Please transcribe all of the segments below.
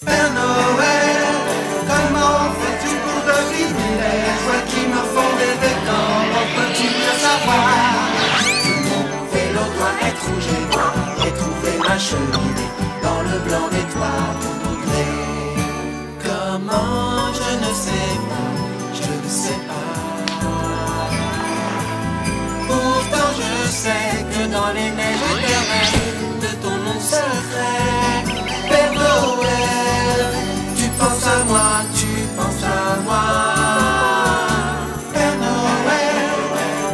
Père Noël, comment fais-tu pour deviner les joies qui me font rêver? Comment peux-tu le savoir? Mon vélo doit être rouge et noir et trouver ma cheminée dans le blanc des toits poudrés. Comment je ne sais pas, je ne sais pas. Pourtant je sais que dans les neiges éternelles de ton nom secret, Père Noël, tu penses à moi, tu penses à moi. Père Noël,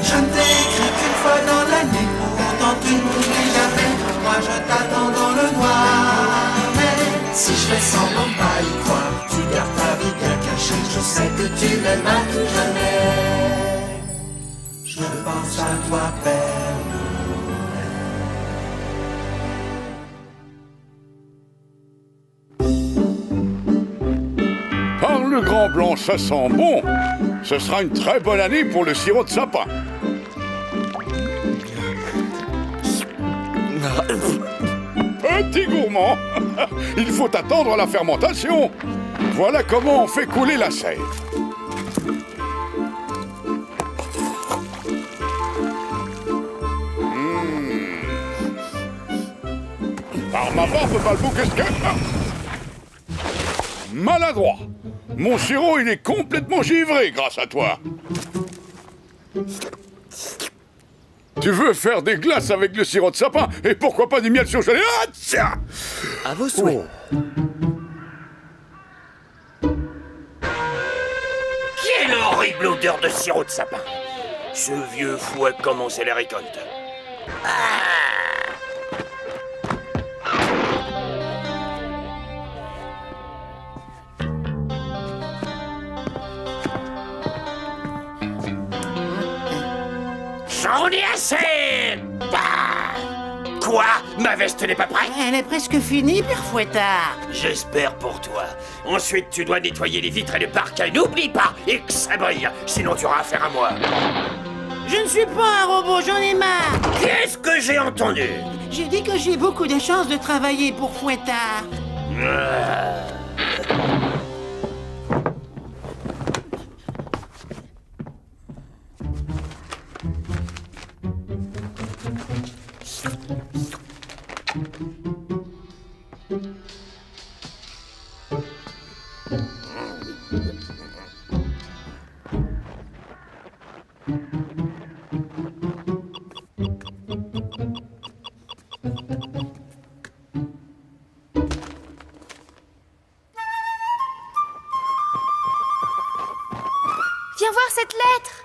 je ne t'ai écrit qu'une fois dans l'année, pourtant tu ne m'oublies jamais. Moi je t'attends dans le noir, mais si je fais semblant de pas y croire, tu gardes ta vie bien cachée. Je sais que tu m'aimes à tout jamais. Je pense à toi, Père Noël. Par le grand blanc, ça sent bon. Ce sera une très bonne année pour le sirop de sapin. Petit gourmand, il faut attendre la fermentation. Voilà comment on fait couler la sève. Par ma barbe, Balbou, qu'est-ce que... Maladroit. Mon sirop, il est complètement givré grâce à toi. Tu veux faire des glaces avec le sirop de sapin et pourquoi pas du miel surgelé? Ah, tiens! À vos souhaits. Quelle horrible odeur de sirop de sapin! Ce vieux fou a commencé la récolte. J'en ai assez! Bah! Quoi? Ma veste n'est pas prête? Elle est presque finie, Père Fouettard. J'espère pour toi. Ensuite, tu dois nettoyer les vitres et le parquet. N'oublie pas! Et que ça brille! Sinon, tu auras affaire à moi. Je ne suis pas un robot, j'en ai marre. Qu'est-ce que j'ai entendu? J'ai dit que j'ai beaucoup de chance de travailler pour Fouettard. Viens voir cette lettre.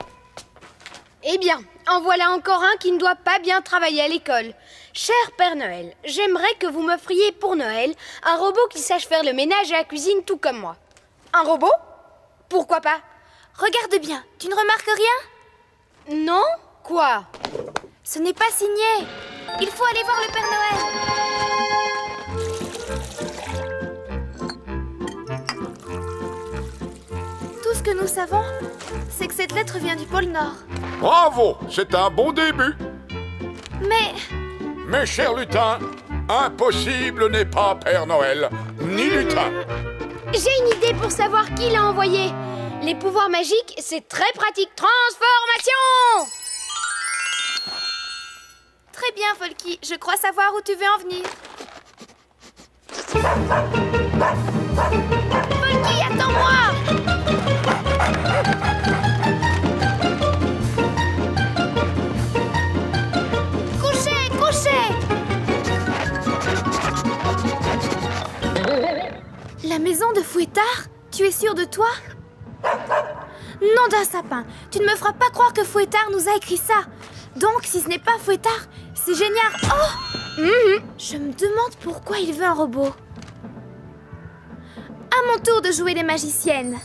Eh bien, en voilà encore un qui ne doit pas bien travailler à l'école. Cher Père Noël, j'aimerais que vous m'offriez pour Noël un robot qui sache faire le ménage et la cuisine tout comme moi. Un robot? Pourquoi pas? Regarde bien, tu ne remarques rien? Non? Quoi? Ce n'est pas signé. Il faut aller voir le Père Noël. Tout ce que nous savons, c'est que cette lettre vient du pôle Nord. Bravo, c'est un bon début. Mais... Mes chers lutins, impossible n'est pas Père Noël, ni lutin. J'ai une idée pour savoir qui l'a envoyé. Les pouvoirs magiques, c'est très pratique. Transformation! Très bien, Folky. Je crois savoir où tu veux en venir. Folky, attends-moi! Couchez, couchez! La maison de Fouettard? Tu es sûr de toi? Nom d'un sapin, tu ne me feras pas croire que Fouettard nous a écrit ça. Donc, si ce n'est pas Fouettard, c'est génial. Oh! Je me demande pourquoi il veut un robot. À mon tour de jouer les magiciennes.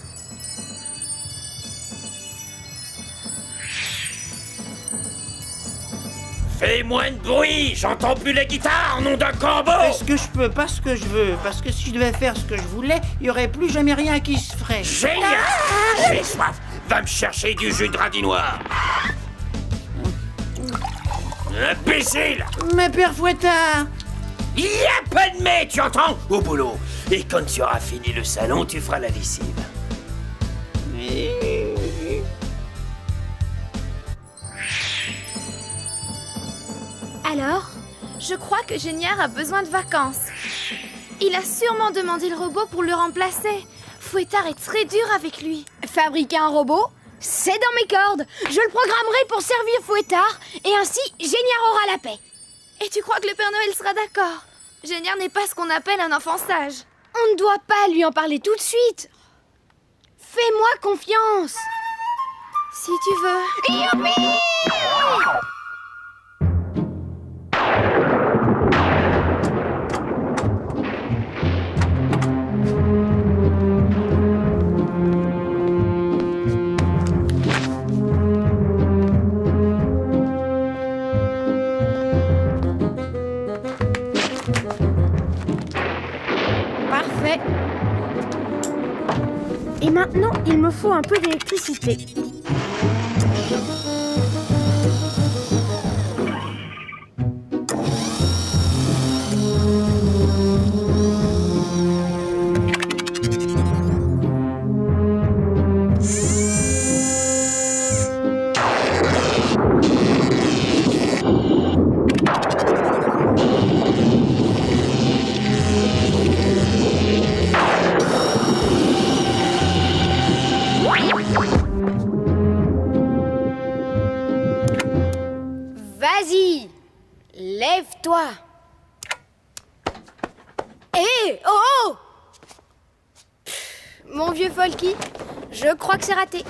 Fais moins de bruit! J'entends plus la guitare, nom d'un corbeau! Est-ce que je peux pas ce que je veux? Parce que si je devais faire ce que je voulais, il n'y aurait plus jamais rien qui se ferait. Génial! J'ai soif! Va me chercher du jus de radis noir! Imbécile! Mais Père Fouettard! Y a pas de mais, tu entends? Au boulot! Et quand tu auras fini le salon, tu feras la lessive. Alors, je crois que Géniard a besoin de vacances. Il a sûrement demandé le robot pour le remplacer. Fouettard est très dur avec lui. Fabriquer un robot, c'est dans mes cordes. Je le programmerai pour servir Fouettard et ainsi Géniard aura la paix. Et tu crois que le Père Noël sera d'accord? Géniard n'est pas ce qu'on appelle un enfant sage. On ne doit pas lui en parler tout de suite. Fais-moi confiance. Si tu veux. Youpi! Parfait. Et maintenant, il me faut un peu d'électricité. Vas-y, lève-toi. Hé, oh oh! Mon vieux Folky, je crois que c'est raté.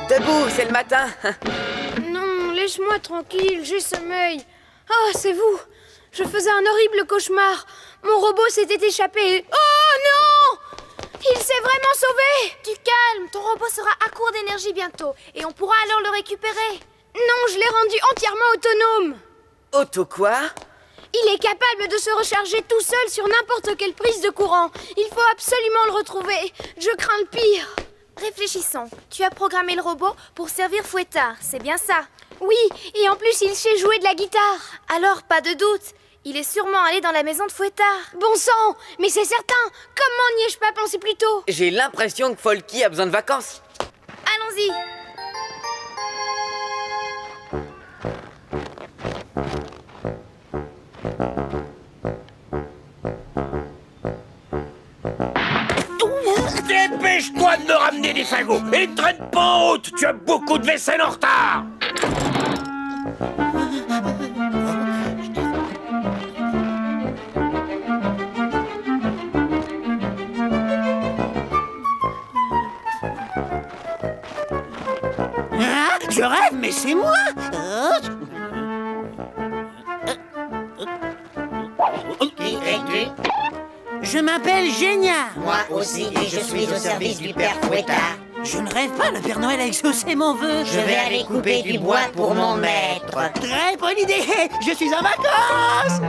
Debout, c'est le matin. Non, laisse-moi tranquille, j'ai sommeil. Oh, c'est vous. Je faisais un horrible cauchemar. Mon robot s'était échappé. Oh non! Il s'est vraiment sauvé! Tu calmes, ton robot sera à court d'énergie bientôt et on pourra alors le récupérer. Non, je l'ai rendu entièrement autonome. Auto quoi? Il est capable de se recharger tout seul sur n'importe quelle prise de courant. Il faut absolument le retrouver. Je crains le pire. Réfléchissons. Tu as programmé le robot pour servir Fouettard, c'est bien ça? Oui, et en plus il sait jouer de la guitare. Alors, pas de doute. Il est sûrement allé dans la maison de Fouettard. Bon sang, mais c'est certain. Comment n'y ai-je pas pensé plus tôt? J'ai l'impression que Folky a besoin de vacances. Allons-y. Dépêche-toi de me ramener des fagots et ne traîne pas en route. Tu as beaucoup de vaisselle en retard. Ah, je rêve, mais c'est moi. Je m'appelle Géniard. Moi aussi, et je suis au service du Père Fouettard. Je ne rêve pas, le Père Noël a exaucé mon vœu. Je vais aller couper du bois pour mon maître. Très bonne idée. Je suis en vacances.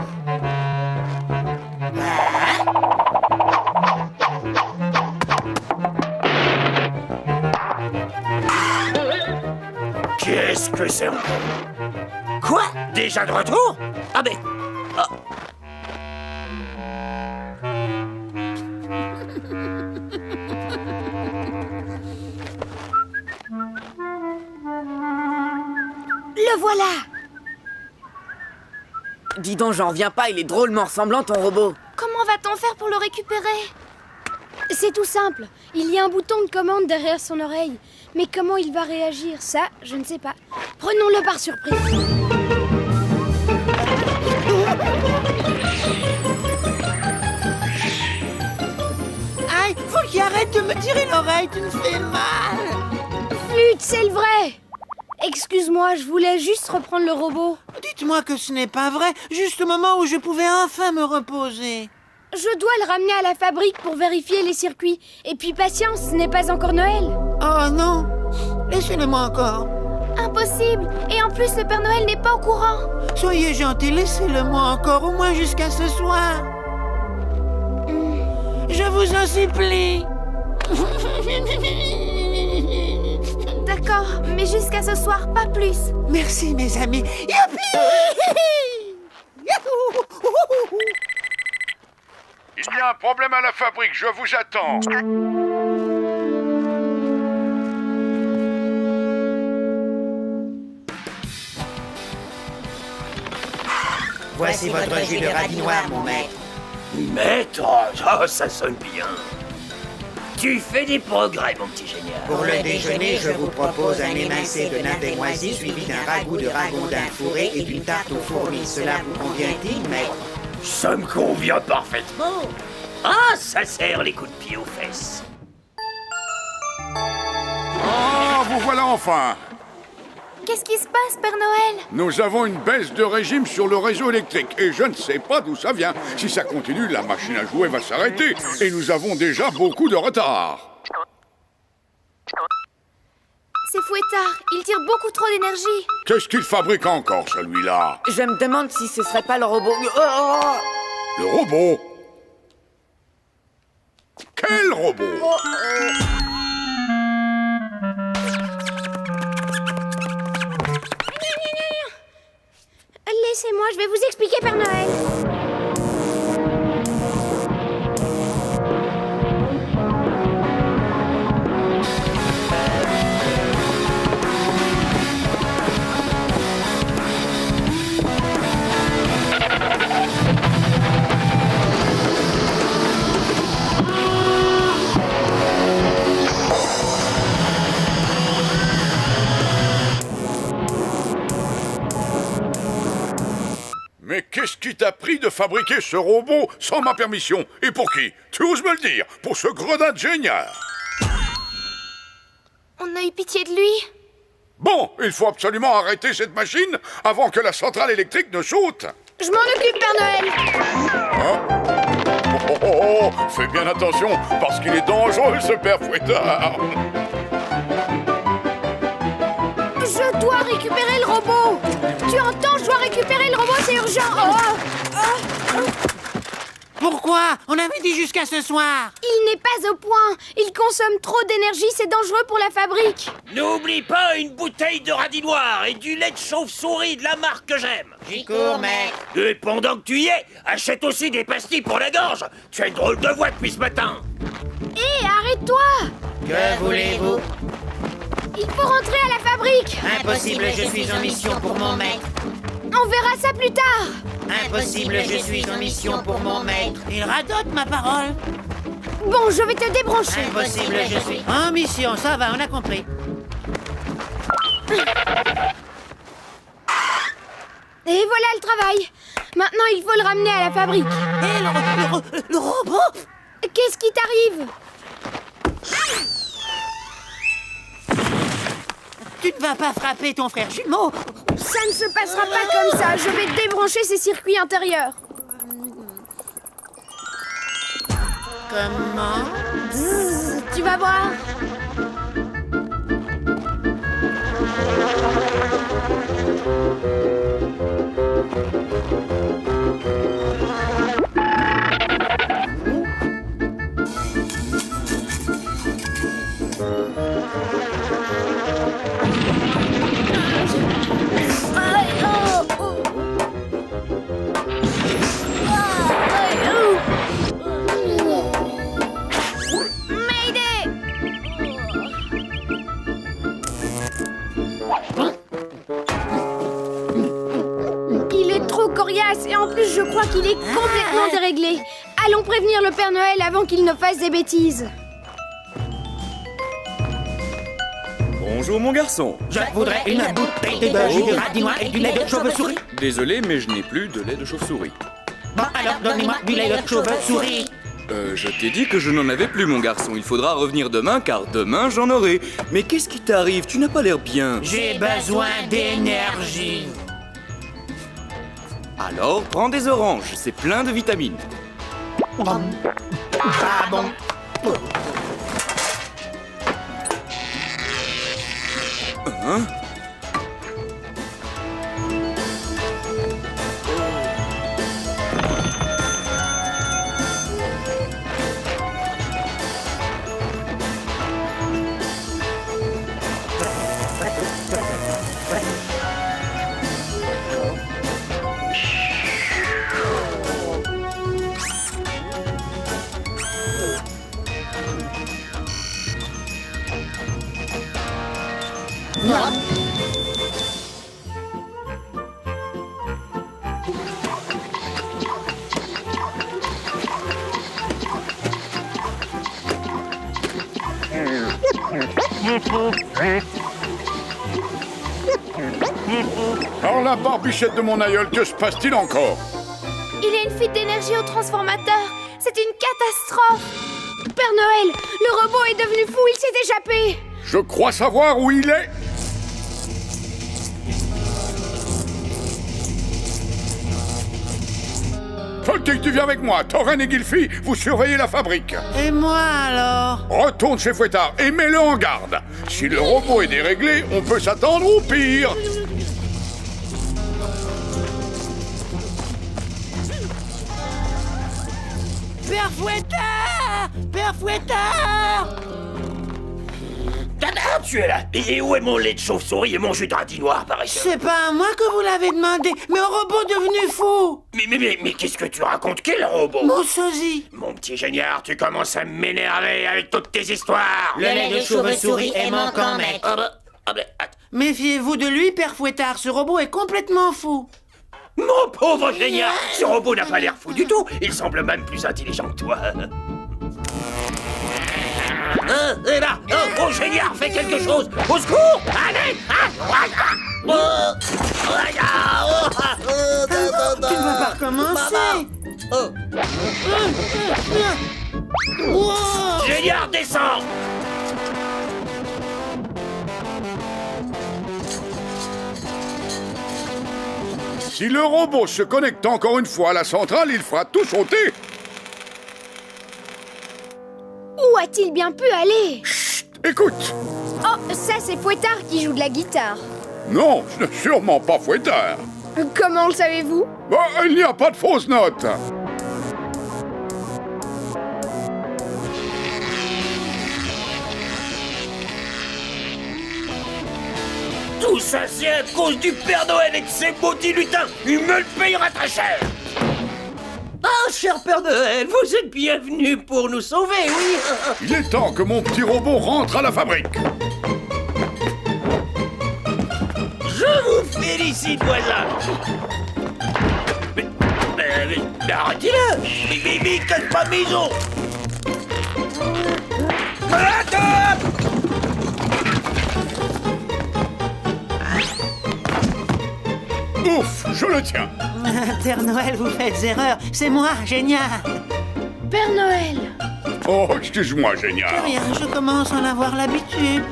Qu'est-ce que c'est encore? Quoi? Déjà de retour? Ah mais... oh. Le voilà. Dis donc, j'en reviens pas, il est drôlement ressemblant ton robot. Comment va-t-on faire pour le récupérer? C'est tout simple. Il y a un bouton de commande derrière son oreille. Mais comment il va réagir, ça, je ne sais pas. Prenons-le par surprise. Aïe, Folky, arrête de me tirer l'oreille, tu me fais mal. Flûte, c'est le vrai. Excuse-moi, je voulais juste reprendre le robot. Dites dites-moi que ce n'est pas vrai, juste au moment où je pouvais enfin me reposer. Je dois le ramener à la fabrique pour vérifier les circuits. Et puis patience, ce n'est pas encore Noël. Oh non, laissez-le-moi encore. Impossible. Et en plus, le Père Noël n'est pas au courant. Soyez gentil, laissez-le-moi encore, au moins jusqu'à ce soir. Je vous en supplie. D'accord, mais jusqu'à ce soir, pas plus. Merci, mes amis. Youpi! Il y a un problème à la fabrique, je vous attends. Voici votre jus de radis noir, mon maître. Maître, oh, ça sonne bien. Tu fais des progrès, mon petit génial. Pour le déjeuner, je vous propose un émincé de navets moisis suivi d'un ragoût de ragondin fourré et d'une tarte aux fourmis. Cela vous convient-il, maître? Ça me convient parfaitement. Ah, ça sert les coups de pied aux fesses. Oh, vous voilà enfin. Qu'est-ce qui se passe, Père Noël? Nous avons une baisse de régime sur le réseau électrique et je ne sais pas d'où ça vient. Si ça continue, la machine à jouer va s'arrêter et nous avons déjà beaucoup de retard. C'est Fouettard, il tire beaucoup trop d'énergie. Qu'est-ce qu'il fabrique encore, celui-là? Je me demande si ce serait pas le robot. Oh, Le robot? Quel robot? Laissez-moi, je vais vous expliquer, Père Noël. Mais qu'est-ce qui t'a pris de fabriquer ce robot sans ma permission? Et pour qui? Tu oses me le dire? Pour ce gredin de génial? On a eu pitié de lui. Bon, il faut absolument arrêter cette machine avant que la centrale électrique ne saute. Je m'en occupe, Père Noël. Hein? Oh, fais bien attention, parce qu'il est dangereux, ce père Fouettard. Je dois récupérer le robot. Tu entends? Je dois récupérer le robot, c'est urgent. Pourquoi? On avait dit jusqu'à ce soir. Il n'est pas au point. Il consomme trop d'énergie, c'est dangereux pour la fabrique. N'oublie pas une bouteille de radis noir et du lait de chauve-souris de la marque que j'aime. J'y cours, maître. Et pendant que tu y es, achète aussi des pastilles pour la gorge. Tu as une drôle de voix depuis ce matin. Hé, arrête-toi. Que voulez-vous? Il faut rentrer à la fabrique. Impossible, je suis en mission pour mon maître. On verra ça plus tard. Impossible, je suis en mission pour mon maître. Il radote ma parole. Bon, je vais te débrancher. Impossible, je suis... En mission, ça va, on a compris. Et voilà le travail. Maintenant, il faut le ramener à la fabrique. Et le robot? Qu'est-ce qui t'arrive? Tu ne vas pas frapper ton frère jumeau? Ça ne se passera pas comme ça. Je vais débrancher ces circuits intérieurs. Comment? Tu vas voir. Et en plus, je crois qu'il est complètement déréglé. Allons prévenir le Père Noël avant qu'il ne fasse des bêtises. Bonjour mon garçon. Je voudrais une bouteille de jus de radis noir et du lait de chauve-souris. Désolé, mais je n'ai plus de lait de chauve-souris. Bon, alors donnez-moi du lait de chauve-souris. Je t'ai dit que je n'en avais plus, mon garçon. Il faudra revenir demain, car demain, j'en aurai. Mais qu'est-ce qui t'arrive? Tu n'as pas l'air bien. J'ai besoin d'énergie. Alors, prends des oranges, c'est plein de vitamines. Ah bon? Hein? Alors la barbichette de mon aïeul, que se passe-t-il encore? Il y a une fuite d'énergie au transformateur. C'est une catastrophe. Père Noël, le robot est devenu fou, il s'est échappé. Je crois savoir où il est. Folty, tu viens avec moi. Torren et Gilfy, vous surveillez la fabrique. Et moi alors? Retourne chez Fouettard et mets-le en garde. Si le robot est déréglé, on peut s'attendre au pire. Père Fouettard! Père Fouettard! Ah, tu es là. Et où est mon lait de chauve-souris et mon jus de radis noir, par exemple? C'est pas à moi que vous l'avez demandé, mais un robot devenu fou! Mais qu'est-ce que tu racontes? Quel robot? Mon sosie! Mon petit géniard, tu commences à m'énerver avec toutes tes histoires. Le lait de chauve-souris est manquant, maître. Attends. Méfiez-vous de lui, Père Fouettard, ce robot est complètement fou! Mon pauvre géniard, ce robot n'a pas l'air fou du tout. Il semble même plus intelligent que toi. Et là, oh géniard, fais quelque chose. Au secours! Allez! Tu ne vas pas recommencer! Géniard, descends! Si le robot se connecte encore une fois à la centrale, il fera tout sauter. Où a-t-il bien pu aller? Chut, écoute. Oh, ça c'est Fouettard qui joue de la guitare. Non, ce n'est sûrement pas Fouettard. Comment le savez-vous? Bah, il n'y a pas de fausse note. Tout ça, c'est à cause du Père Noël et de ses maudits lutins. Il me le payera très cher. Ah, cher Père Noël, vous êtes bienvenu pour nous sauver, oui. Il est temps que mon petit robot rentre à la fabrique. Je vous félicite, voisin. Mais arrêtez-le. Mais casse pas maison. Attends. Ouf, je le tiens. Père Noël, vous faites erreur, c'est moi, Géniard! Père Noël! Oh, excuse-moi, Géniard. Rien, je commence à en avoir l'habitude.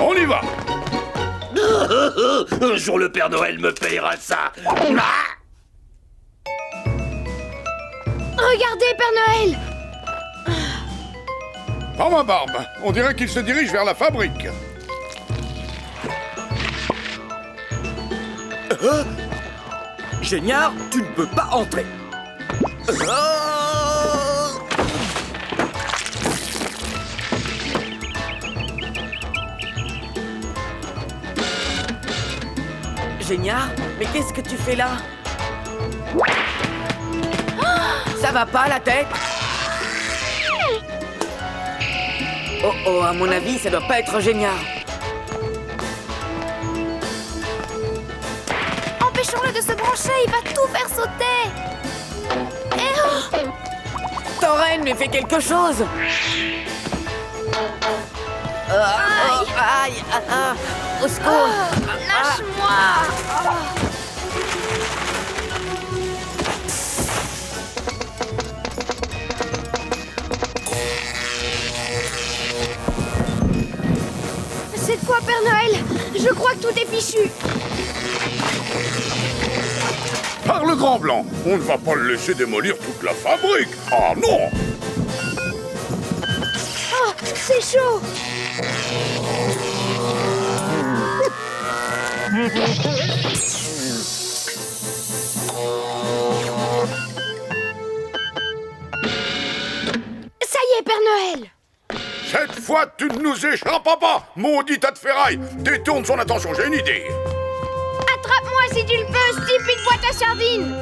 On y va. Un jour, le Père Noël me payera ça. Regardez, Père Noël! Par ma barbe, on dirait qu'il se dirige vers la fabrique. Géniard, tu ne peux pas entrer. Géniard, mais qu'est-ce que tu fais là? Ça va pas la tête? Oh oh, à mon avis, ça doit pas être Géniard. Empêchons-le de se brancher, il va tout faire sauter. Eh oh! Torren, mais fais quelque chose! Aïe! Au secours! Lâche-moi! Cette fois, Père Noël, je crois que tout est fichu. tremblant. On ne va pas le laisser démolir toute la fabrique. Ah non! Oh, c'est chaud! Ça y est, Père Noël! Cette fois, tu ne nous échapperas pas, maudit tas de ferraille. Détourne son attention, j'ai une idée. Attrape-moi si tu le peux, stupide boîte à sardines!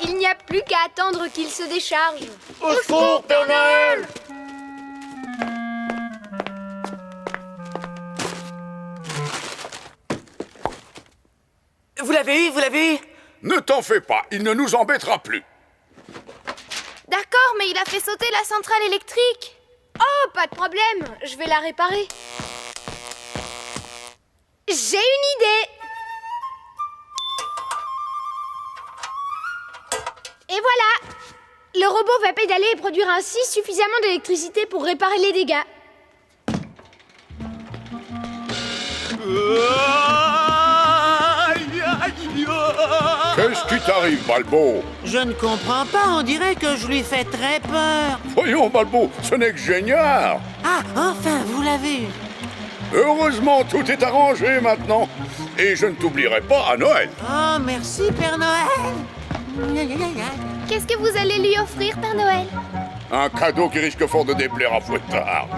Il n'y a plus qu'à attendre qu'il se décharge. Au secours, Père Noël! Vous l'avez eu, vous l'avez eu? Ne t'en fais pas, il ne nous embêtera plus. D'accord, mais il a fait sauter la centrale électrique. Oh, pas de problème, je vais la réparer. J'ai une idée. Et voilà. Le robot va pédaler et produire ainsi suffisamment d'électricité pour réparer les dégâts. Qu'est-ce qui t'arrive, Balbo? Je ne comprends pas, on dirait que je lui fais très peur. Voyons, Balbo, ce n'est que génial. Ah, enfin, vous l'avez eu. Heureusement, tout est arrangé maintenant. Et je ne t'oublierai pas à Noël. Oh, merci, Père Noël. Qu'est-ce que vous allez lui offrir, Père Noël? Un cadeau qui risque fort de déplaire à Fouettard.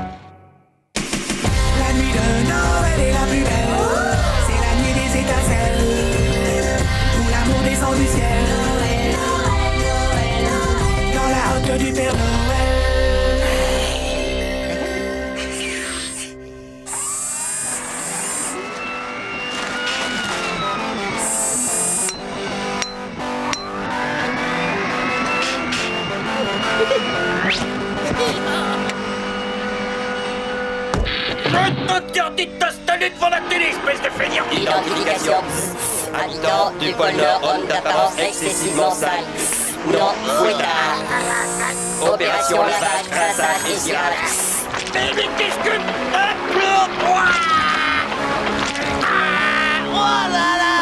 La nuit de Noël est la plus belle. C'est la nuit des étincelles, où l'amour descend du ciel. Dans la hotte du Père Noël. Interdit de t'installer devant la télé, espèce de feignant! Identification. Habitant du pôle Nord, homme d'apparence excessivement sale. Non, Fouettard. Opération lavage, traçage et cirage. Mais qu'est-ce que... Implore-moi! Oh là là!